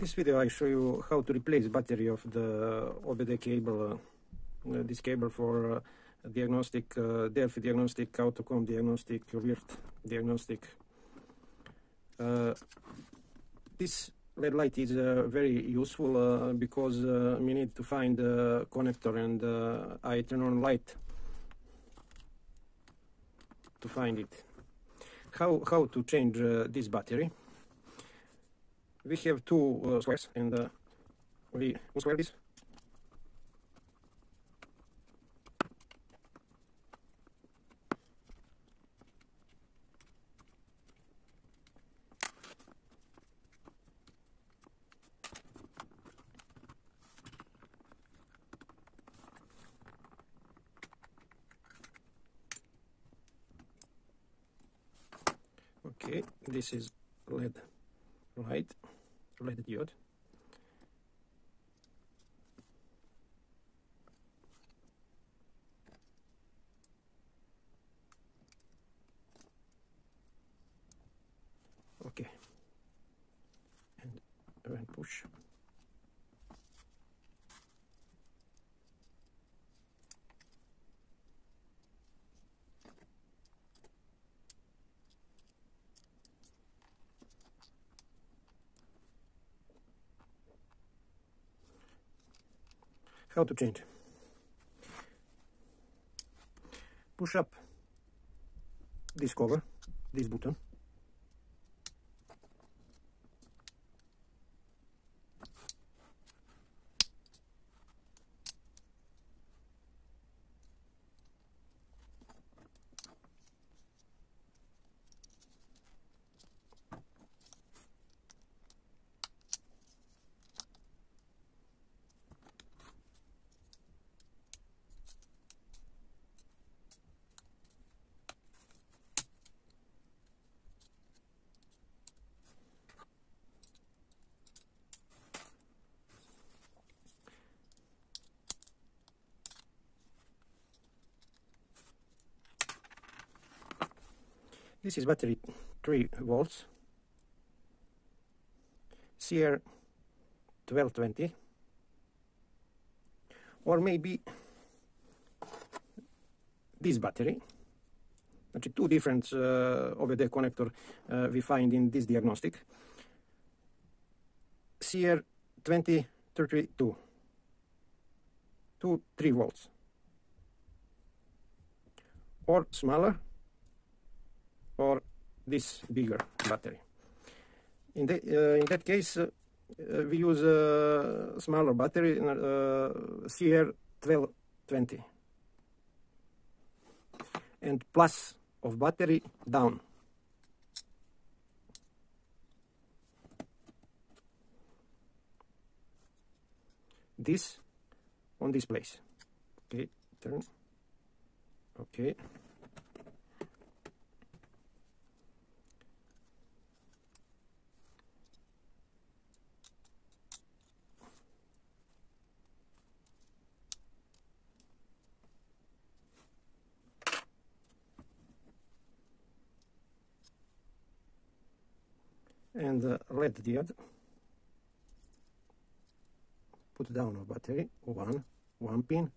this video I show you how to replace battery of the OBD cable, this cable for diagnostic, Delphi diagnostic, AUTOCOM diagnostic, Wirth diagnostic. This LED light is very useful because we need to find the connector, and I turn on light to find it. How to change this battery? We have two squares, and we unsquare this. Okay, this is LED light, LED diode. Okay, and when push. How to change? Push up this cover, this button. This is battery 3 volts, CR 1220, or maybe this battery. Actually, two different OBD connector we find in this diagnostic. CR 2032, 3 volts, or smaller, or this bigger battery. In that case, we use a smaller battery, CR 1220, and plus of battery down. This on this place. Okay, turn. Okay. And LED diode, put down a battery, one pin,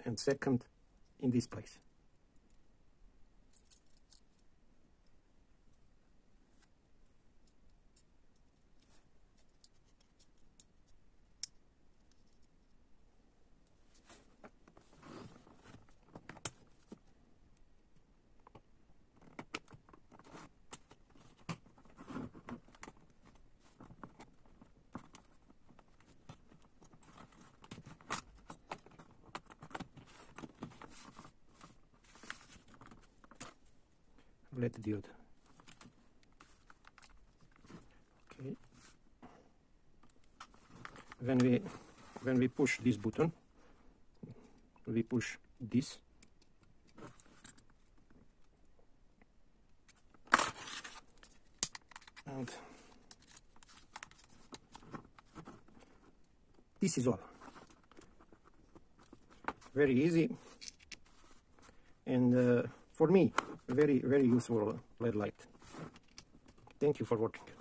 and second in this place. LED diode. Okay. When we push this button, we push this. And this is all. Very easy, and for me, very useful LED light. Thank you for watching.